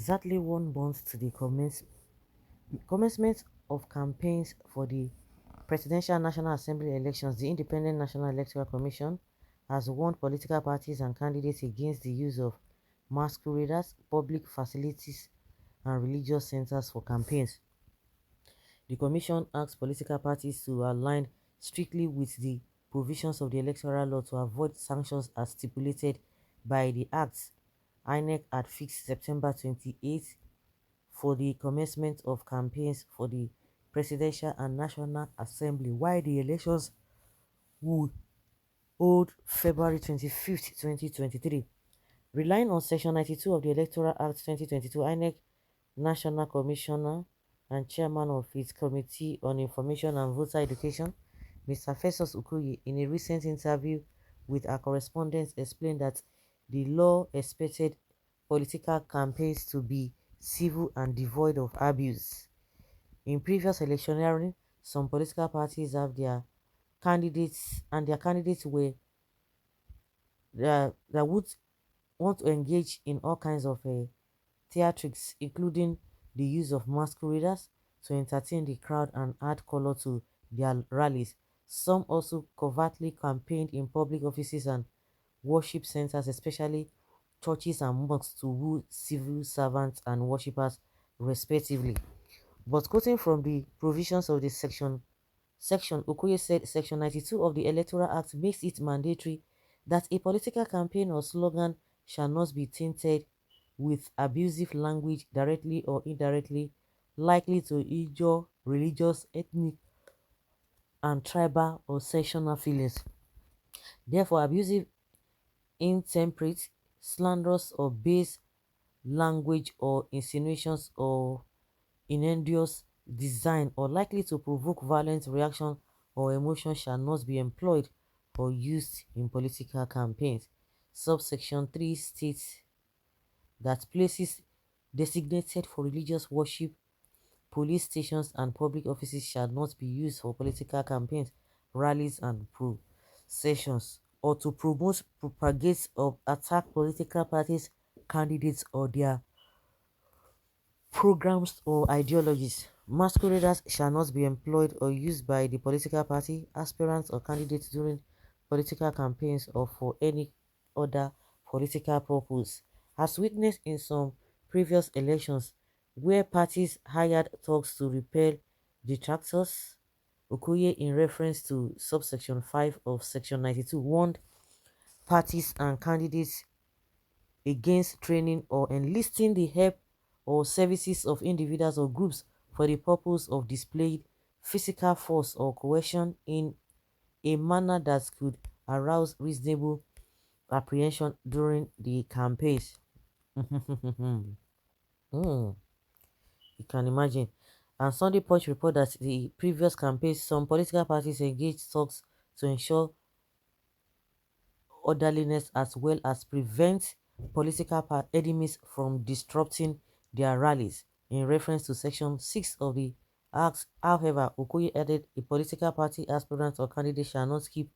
exactly 1 month to the commencement of campaigns for the Presidential National Assembly elections, the Independent National Electoral Commission has warned political parties and candidates against the use of masqueraders, public facilities, and religious centers for campaigns. The Commission asked political parties to align strictly with the provisions of the electoral law to avoid sanctions as stipulated by the Act. Inec had fixed September 28th for the commencement of campaigns for the Presidential and National Assembly, while the elections would hold February 25th, 2023. Relying on Section 92 of the Electoral Act 2022, INEC National Commissioner and Chairman of its Committee on Information and Voter Education, Mr. Festus Okoye, in a recent interview with our correspondents, explained that the law expected political campaigns to be civil and devoid of abuse. In previous electioneering, some political parties have their candidates and their candidates were that would want to engage in all kinds of theatrics, including the use of masqueraders to entertain the crowd and add color to their rallies. Some also covertly campaigned in public offices and worship centers, especially churches and mosques, to woo civil servants and worshippers, respectively. But quoting from the provisions of the section, Okoye said Section 92 of the Electoral Act makes it mandatory that a political campaign or slogan shall not be tainted with abusive language directly or indirectly likely to injure religious, ethnic, and tribal or sectional feelings. Therefore, abusive, intemperate, slanderous, or base language or insinuations or injurious design or likely to provoke violent reaction or emotion shall not be employed or used in political campaigns. Subsection 3 states that places designated for religious worship, police stations, and public offices shall not be used for political campaigns, rallies, and processions, or to promote, propagate, or attack political parties, candidates, or their programs or ideologies. Masqueraders shall not be employed or used by the political party, aspirants, or candidates during political campaigns or for any other political purpose. As witnessed in some previous elections, where parties hired thugs to repel detractors, Okoye, in reference to subsection 5 of section 92, warned parties and candidates against training or enlisting the help or services of individuals or groups for the purpose of displaying physical force or coercion in a manner that could arouse reasonable apprehension during the campaigns. Hmm, you can imagine. And Sunday Punch report that the previous campaigns, some political parties engaged talks to ensure orderliness as well as prevent political enemies from disrupting their rallies. In reference to Section 6 of the Act, however, Okoye added a political party aspirant or candidate shall not keep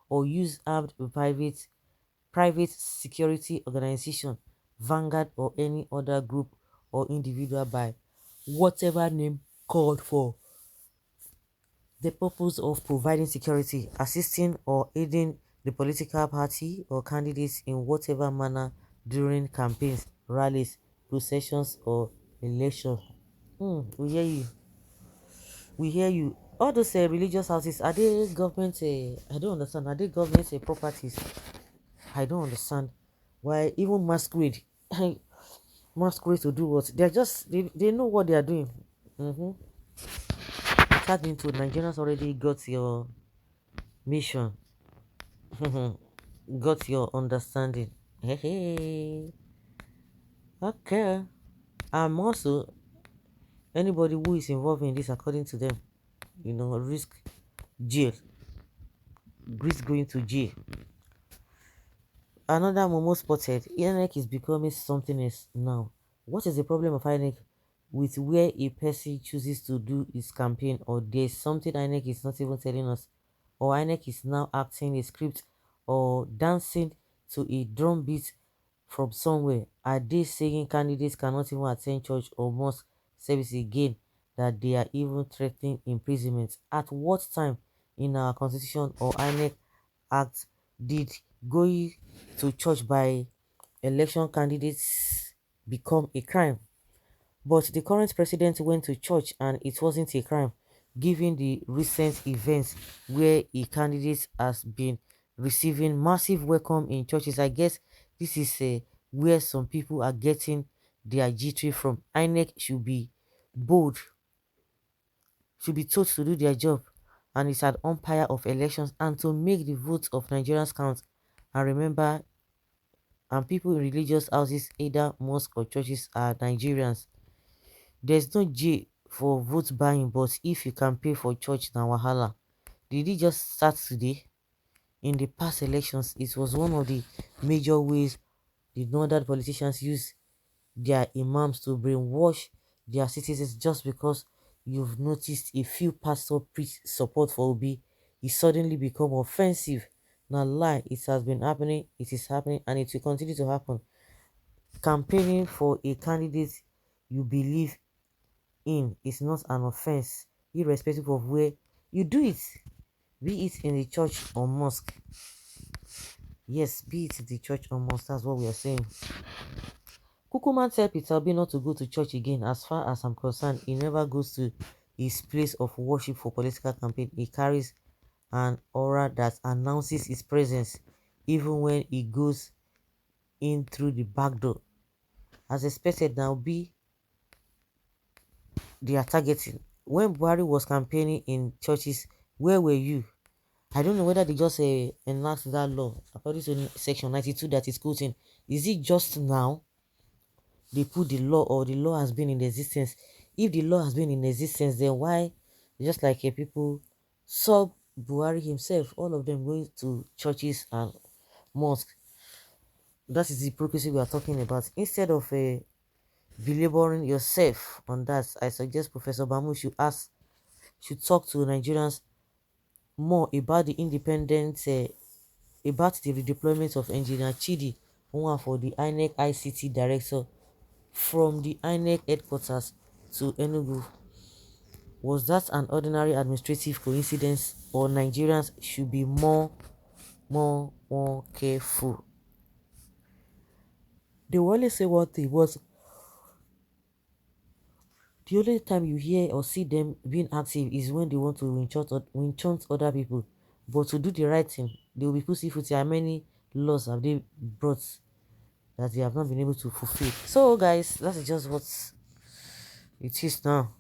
or use armed private security organization, vanguard, or any other group or individual by whatever name called for the purpose of providing security, assisting or aiding the political party or candidates in whatever manner during campaigns, rallies, processions, or elections. We hear you. We hear you. All those religious houses, are they government? I don't understand. Are they government properties? I don't understand. Why even masquerade? Masquerade to do what? They're just, they know what they are doing. Mm-hmm. Tag into Nigerians already got your mission. Got your understanding. Hey, hey. Okay. I'm also anybody who is involved in this, according to them, risk jail, risk going to jail. Another Momo spotted. Inec is becoming something else now. What is the problem of Inec with where a person chooses to do his campaign, or there's something Inec is not even telling us, or Inec is now acting a script or dancing to a drum beat from somewhere? Are they saying candidates cannot even attend church or mosque service again? That they are even threatening imprisonment? At what time in our constitution or INEC Act did going to church by election candidates become a crime? But the current president went to church and it wasn't a crime, given the recent events where a candidate has been receiving massive welcome in churches. I guess this is where some people are getting their G3 from. INEC should be bold, should be told to do their job, and is an umpire of elections and to make the votes of Nigerians count. And remember, and people in religious houses, either mosque or churches, are Nigerians. There's no J for vote buying, but if you can pay for church, na wahala. Did it just start today? In the past elections, it was one of the major ways the northern politicians use their imams to brainwash their citizens. Just because you've noticed a few pastors preach support for Obi, it suddenly become offensive. Now lie, it has been happening, it is happening, and it will continue to happen. Campaigning for a candidate you believe in is not an offense, irrespective of where you do it, be it in the church or mosque. Yes, be it in the church or mosque, that's what we are saying. Kukuman tell Peter Obi not to go to church again. As far as I'm concerned, he never goes to his place of worship for political campaign. He carries an aura that announces his presence even when he goes in through the back door. As expected, now be they are targeting. When Buhari was campaigning in churches, where were you? I don't know whether they just enacted that law according to section 92 that is quoting. Is it just now they put the law, or the law has been in existence? If the law has been in existence, then why, just like people saw Buhari himself, all of them going to churches and mosques? That is the hypocrisy we are talking about. Instead of belaboring yourself on that, I suggest Professor Bamu should talk to Nigerians more about the independent about the redeployment of engineer Chidi Nwa for the INEC ICT director from the INEC headquarters to Enugu. Was that an ordinary administrative coincidence, or Nigerians should be more careful? They will only say one thing, but the only time you hear or see them being active is when they want to winchunt other people. But to do the right thing, they will be pussyfooty. How many laws have they brought that they have not been able to fulfill? So guys, that is just what it is now.